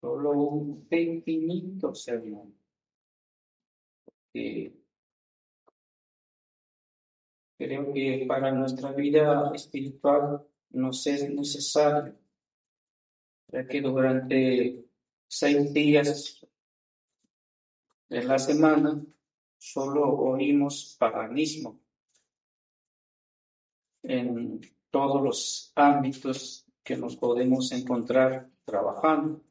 Solo un pequeñito sermón que creo que para nuestra vida espiritual nos es necesario, ya que durante 6 días de la semana solo oímos paganismo en todos los ámbitos que nos podemos encontrar trabajando.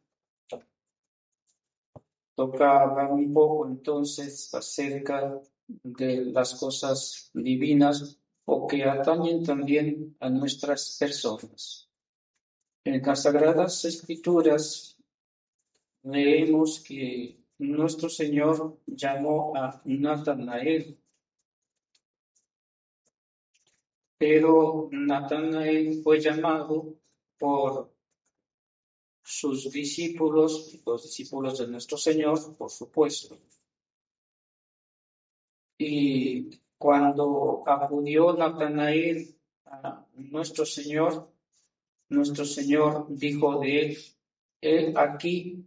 Toca hablar un poco entonces acerca de las cosas divinas o que atañen también a nuestras personas. En las Sagradas Escrituras leemos que nuestro Señor llamó a Natanael, pero Natanael fue llamado por sus discípulos, los discípulos de nuestro Señor, por supuesto. Y cuando acudió Natanael a nuestro Señor dijo de él, he aquí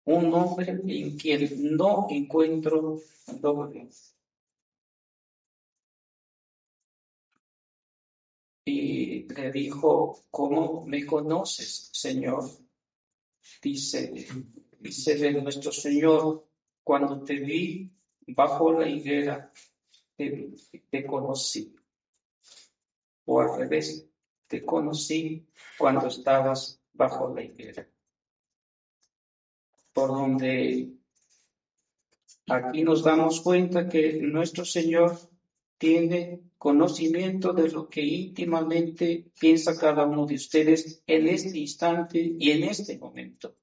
un hombre en quien no encuentro doble. Y le dijo, ¿cómo me conoces, Señor? Dice de nuestro Señor, cuando te vi bajo la higuera, te conocí. O al revés, te conocí cuando estabas bajo la higuera. Por donde aquí nos damos cuenta que nuestro Señor tiene conocimiento de lo que íntimamente piensa cada uno de ustedes en este instante y en este momento.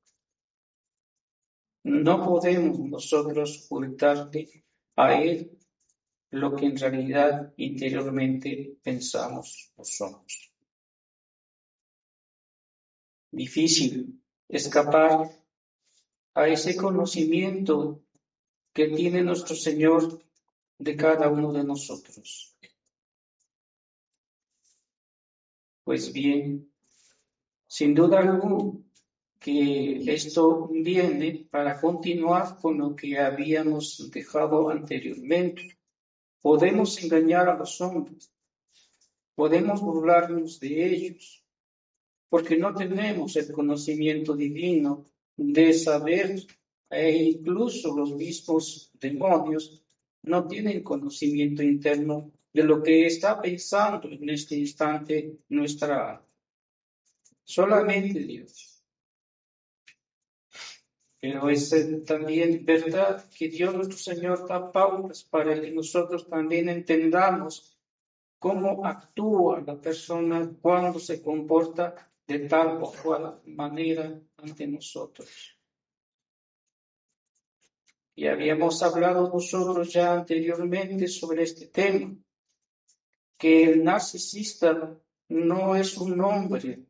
No podemos nosotros ocultarle a Él lo que en realidad interiormente pensamos o somos. Difícil escapar a ese conocimiento que tiene nuestro Señor de cada uno de nosotros. Pues bien, sin duda alguna que esto viene para continuar con lo que habíamos dejado anteriormente. Podemos engañar a los hombres, podemos burlarnos de ellos, porque no tenemos el conocimiento divino de saber, e incluso los mismos demonios no tienen conocimiento interno de lo que está pensando en este instante nuestra alma. Solamente Dios. Pero es también verdad que Dios nuestro Señor da pautas para que nosotros también entendamos cómo actúa la persona cuando se comporta de tal o cual manera ante nosotros. Y habíamos hablado nosotros ya anteriormente sobre este tema, que el narcisista no es un hombre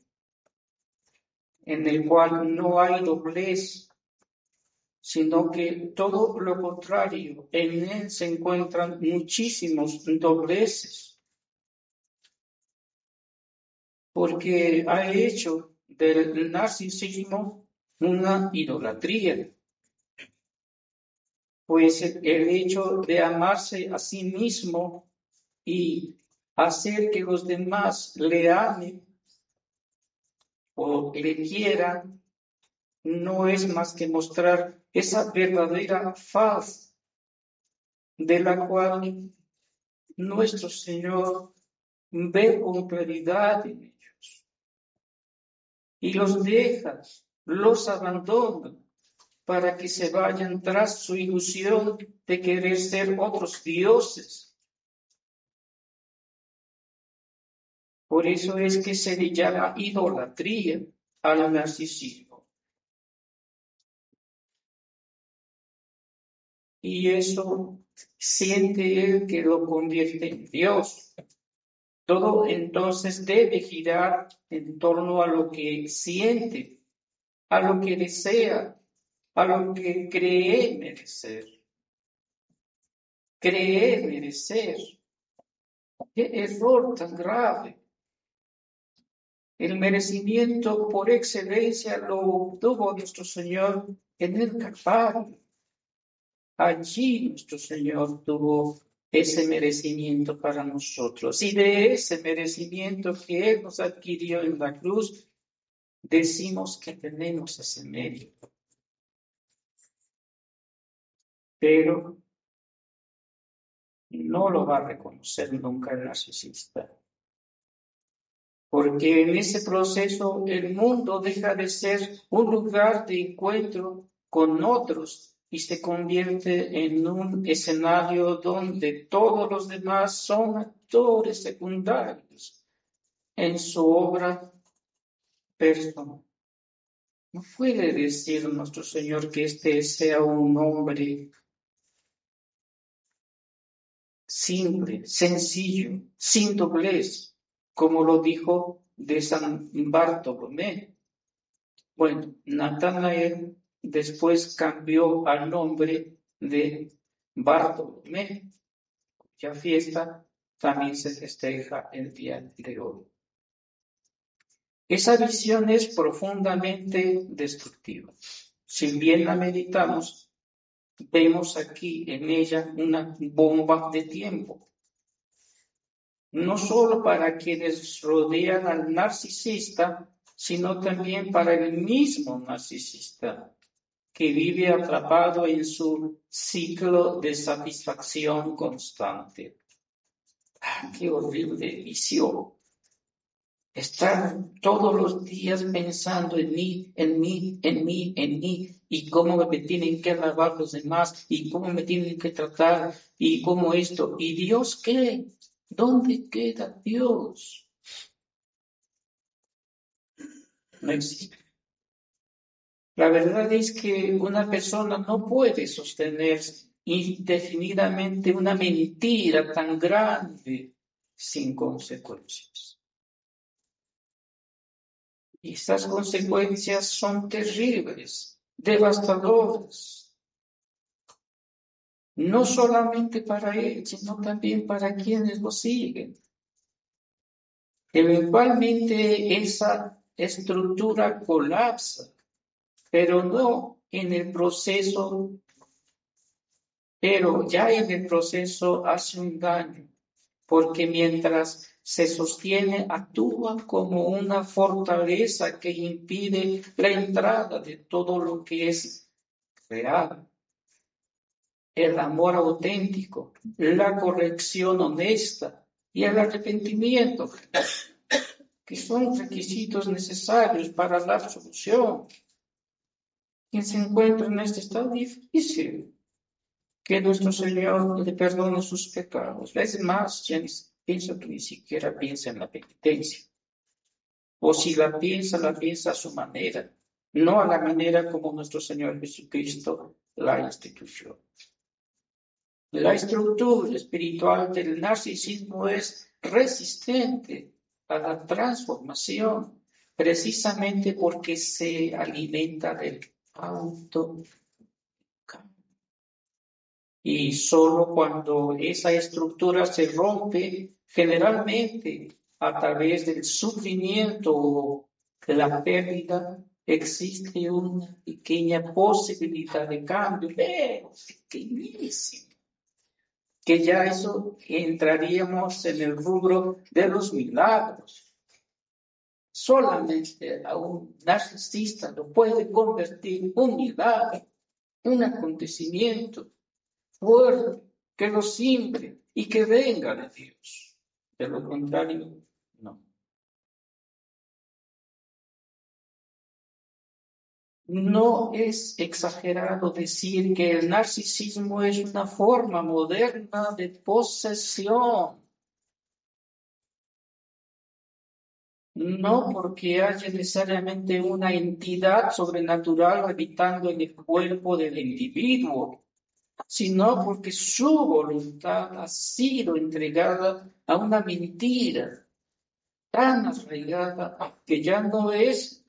en el cual no hay doblez, sino que todo lo contrario, en él se encuentran muchísimos dobleces, porque ha hecho del narcisismo una idolatría, pues el hecho de amarse a sí mismo y hacer que los demás le amen o le quieran, no es más que mostrar esa verdadera faz de la cual nuestro Señor ve con claridad en ellos y los deja, los abandona para que se vayan tras su ilusión de querer ser otros dioses. Por eso es que se le llama idolatría al narcisismo. Y eso siente él que lo convierte en Dios. Todo entonces debe girar en torno a lo que siente, a lo que desea, a lo que cree merecer. Creer merecer. ¡Qué error tan grave! El merecimiento por excelencia lo obtuvo nuestro Señor en el Calvario. Allí nuestro Señor tuvo ese merecimiento para nosotros. Y de ese merecimiento que Él nos adquirió en la cruz, decimos que tenemos ese mérito. Pero no lo va a reconocer nunca el narcisista. Porque en ese proceso el mundo deja de ser un lugar de encuentro con otros y se convierte en un escenario donde todos los demás son actores secundarios en su obra personal. No puede decir nuestro Señor que este sea un hombre simple, sencillo, sin doblez, como lo dijo de San Bartolomé. Bueno, Natanael después cambió al nombre de Bartolomé, cuya fiesta también se festeja el día de hoy. Esa visión es profundamente destructiva. Si bien la meditamos, vemos aquí en ella una bomba de tiempo. No solo para quienes rodean al narcisista, sino también para el mismo narcisista, que vive atrapado en su ciclo de satisfacción constante. ¡Qué horrible vicio! Estar todos los días pensando en mí, en mí, en mí, en mí, y cómo me tienen que alabar los demás, y cómo me tienen que tratar, y cómo esto. ¿Y Dios qué? ¿Dónde queda Dios? No existe. La verdad es que una persona no puede sostener indefinidamente una mentira tan grande sin consecuencias. Y estas consecuencias son terribles, devastadoras, no solamente para él, sino también para quienes lo siguen. Eventualmente esa estructura colapsa, pero no en el proceso, pero ya en el proceso hace un daño, porque mientras se sostiene, actúa como una fortaleza que impide la entrada de todo lo que es real, el amor auténtico, la corrección honesta y el arrepentimiento, que son requisitos necesarios para dar solución. Quien se encuentra en este estado difícil, que nuestro Señor le perdone sus pecados. Es más, ya pienso que ni siquiera piensa en la penitencia. O si la piensa a su manera, no a la manera como nuestro Señor Jesucristo la instituyó. La estructura espiritual del narcisismo es resistente a la transformación, precisamente porque se alimenta del auto. Y solo cuando esa estructura se rompe, generalmente a través del sufrimiento o la pérdida, existe una pequeña posibilidad de cambio, pero pequeñísima, que ya eso entraríamos en el rubro de los milagros. Solamente a un narcisista lo puede convertir un milagro, un acontecimiento fuerte, que lo simple y que venga de Dios. De lo contrario, no. No es exagerado decir que el narcisismo es una forma moderna de posesión. No porque haya necesariamente una entidad sobrenatural habitando en el cuerpo del individuo, sino porque su voluntad ha sido entregada a una mentira tan arraigada que ya no es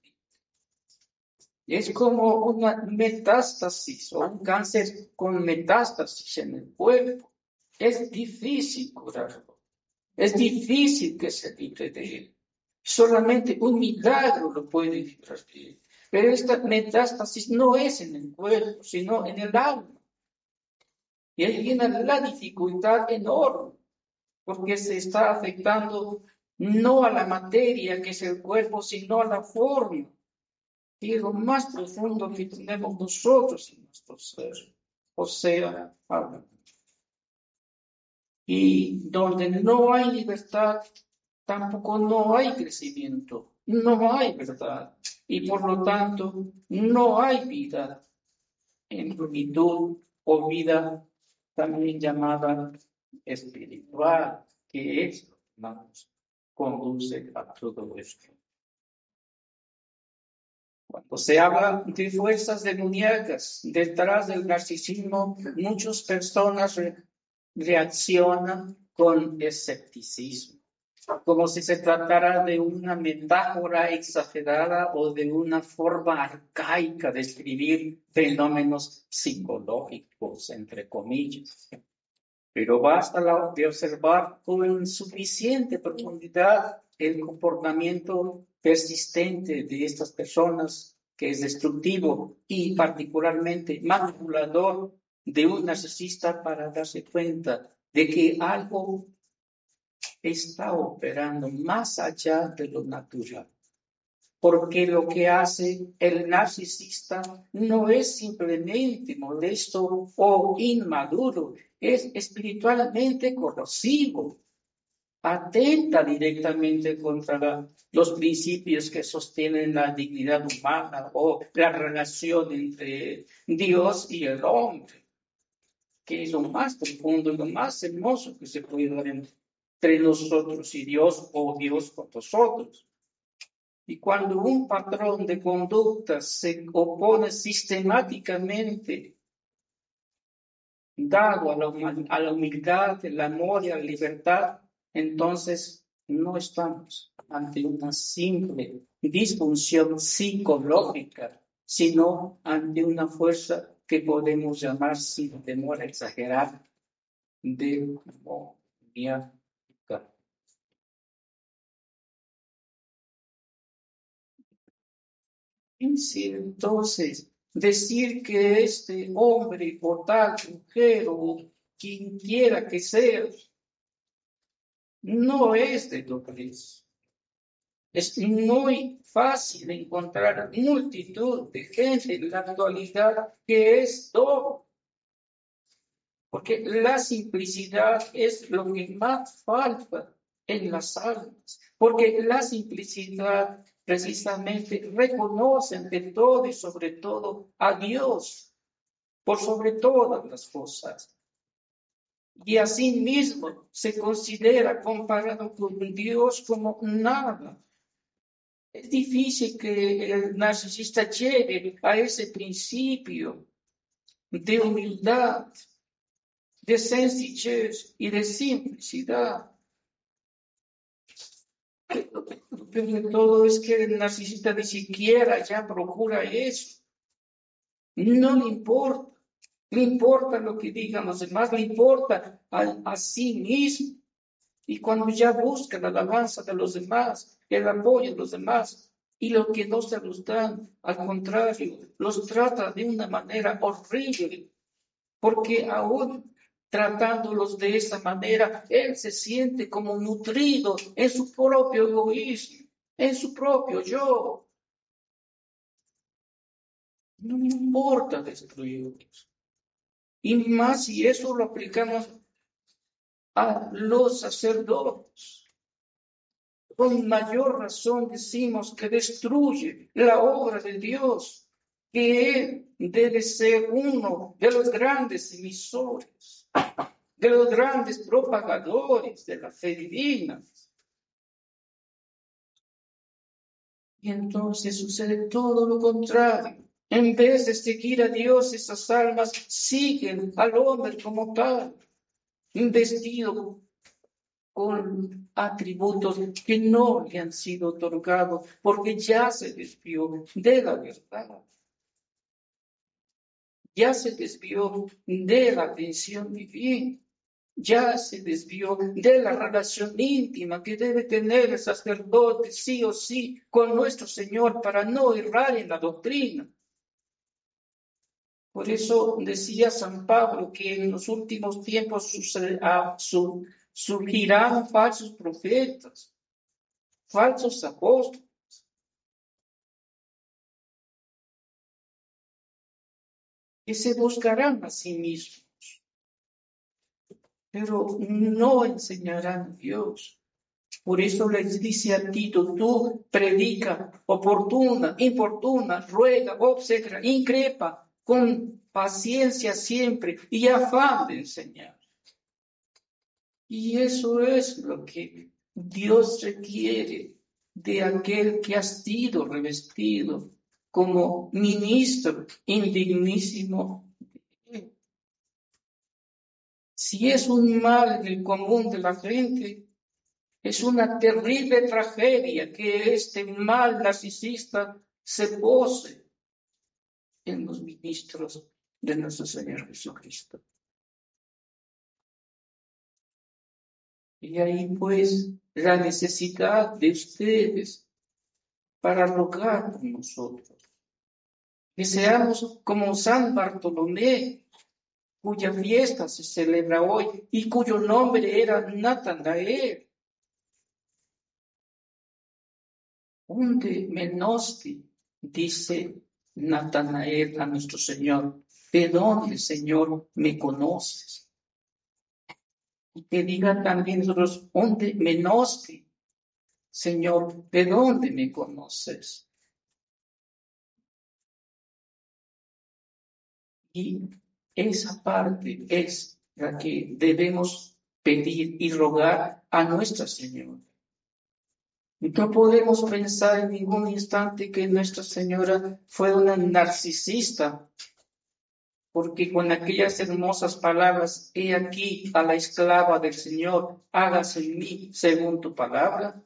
como una metástasis o un cáncer con metástasis en el cuerpo. Es difícil curarlo, es difícil que se libre de él. Solamente un milagro lo puede librar. Pero esta metástasis no es en el cuerpo, sino en el alma. Y ahí viene la dificultad enorme, porque se está afectando no a la materia, que es el cuerpo, sino a la forma, que es lo más profundo que tenemos nosotros en nuestro ser, o sea, alma. Y donde no hay libertad, tampoco no hay crecimiento, no hay verdad, y por lo tanto no hay vida en plenitud o vida también llamada espiritual, que es lo que nos conduce a todo esto. Cuando se habla de fuerzas demoníacas detrás del narcisismo, muchas personas reaccionan con escepticismo, como si se tratara de una metáfora exagerada o de una forma arcaica de escribir fenómenos psicológicos, entre comillas. Pero basta de observar con suficiente profundidad el comportamiento persistente de estas personas, que es destructivo y particularmente manipulador de un narcisista, para darse cuenta de que algo está operando más allá de lo natural. Porque lo que hace el narcisista no es simplemente molesto o inmaduro, es espiritualmente corrosivo, atenta directamente contra los principios que sostienen la dignidad humana o la relación entre Dios y el hombre, que es lo más profundo y lo más hermoso que se puede dar entre nosotros y Dios, o Dios con nosotros. Y cuando un patrón de conducta se opone sistemáticamente, dado a la humildad, el amor y la libertad, entonces no estamos ante una simple disfunción psicológica, sino ante una fuerza que podemos llamar, sin temor a exagerar, demoníaca. Entonces, decir que este hombre o tal mujer o quien quiera que sea, no es de doblez. Es muy fácil encontrar multitud de gente en la actualidad que es doble, porque la simplicidad es lo que más falta en las almas, porque la simplicidad precisamente reconoce ante todo y sobre todo a Dios por sobre todas las cosas. Y así mismo se considera comparado con Dios como nada. Es difícil que el narcisista llegue a ese principio de humildad, de sencillez y de simplicidad. Lo peor de todo es que el narcisista ni siquiera ya procura eso. No le importa. Le importa lo que digan los demás, le importa a sí mismo. Y cuando ya busca la alabanza de los demás, el apoyo de los demás, y lo que no se los dan, al contrario, los trata de una manera horrible, porque aún tratándolos de esa manera, él se siente como nutrido en su propio egoísmo, en su propio yo. No me importa destruirlos. Y más si eso lo aplicamos a los sacerdotes. Con mayor razón decimos que destruye la obra de Dios, que Él debe ser uno de los grandes emisores, de los grandes propagadores de la fe divina. Y entonces sucede todo lo contrario. En vez de seguir a Dios, esas almas siguen al hombre como tal, vestido con atributos que no le han sido otorgados, porque ya se desvió de la verdad, ya se desvió de la atención divina. ya se desvió de la relación íntima que debe tener el sacerdote sí o sí con nuestro Señor para no errar en la doctrina. Por eso decía San Pablo que en los últimos tiempos surgirán falsos profetas, falsos apóstoles, que se buscarán a sí mismos, pero no enseñarán a Dios. Por eso les dice a Tito, tú predica, oportuna, importuna, ruega, obsequia, increpa, con paciencia siempre y afán de enseñar. Y eso es lo que Dios requiere de aquel que ha sido revestido como ministro indignísimo. Si es un mal en el común de la gente, es una terrible tragedia que este mal narcisista se pose en los ministros de nuestro Señor Jesucristo. Y ahí pues la necesidad de ustedes para rogar por nosotros. Que seamos como San Bartolomé, cuya fiesta se celebra hoy y cuyo nombre era Natanael. Unde me nosti, dice Natanael a nuestro Señor. ¿De dónde, Señor, me conoces? Y que digan también nosotros, ¿dónde me nosti? Señor, ¿de dónde me conoces? Y esa parte es la que debemos pedir y rogar a Nuestra Señora. No podemos pensar en ningún instante que Nuestra Señora fue una narcisista, porque con aquellas hermosas palabras, he aquí a la esclava del Señor, hágase en mí según tu palabra,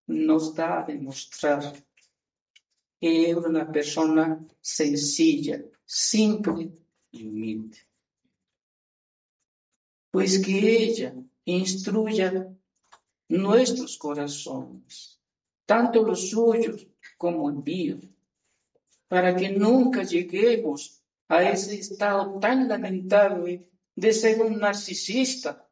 nos da a demostrar que era una persona sencilla, simple y humilde. Pues que ella instruya nuestros corazones, tanto los suyos como el mío, para que nunca lleguemos a ese estado tan lamentable de ser un narcisista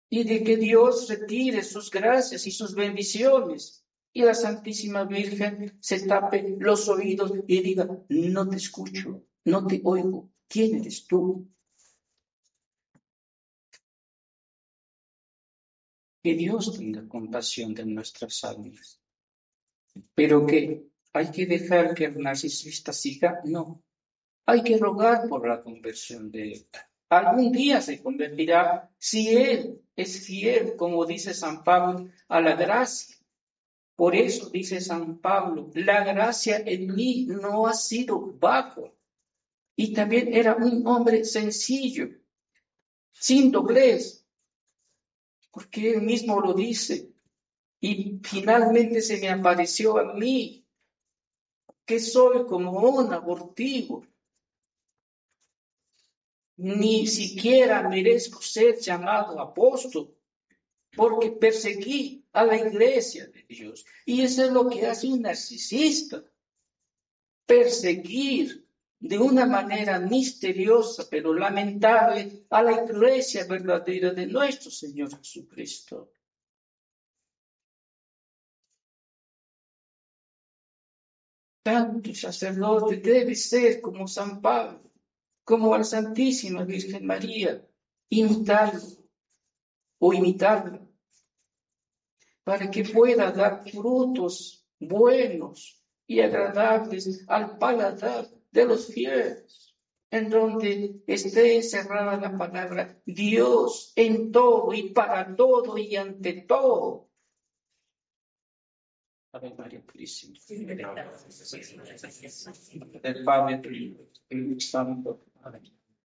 y de que Dios retire sus gracias y sus bendiciones y la Santísima Virgen se tape los oídos y diga, no te escucho, no te oigo, ¿quién eres tú? Que Dios tenga compasión de nuestras almas. Pero que hay que dejar que el narcisista siga, no. Hay que rogar por la conversión de él. Algún día se convertirá si él es fiel, como dice San Pablo, a la gracia. Por eso dice San Pablo, la gracia en mí no ha sido bajo. Y también era un hombre sencillo, sin doblez, porque él mismo lo dice. Y finalmente se me apareció a mí, que soy como un abortivo. Ni siquiera merezco ser llamado apóstol, porque perseguí a la iglesia de Dios. Y eso es lo que hace un narcisista. Perseguir de una manera misteriosa, pero lamentable, a la iglesia verdadera de nuestro Señor Jesucristo. Tanto sacerdote debe ser como San Pablo, como a la Santísima Virgen María, imitarlo, para que pueda dar frutos buenos y agradables al paladar de los fieles, en donde esté encerrada la palabra Dios en todo y para todo y ante todo. Ave María Purísima. Del Padre, del Espíritu Santo. Amén.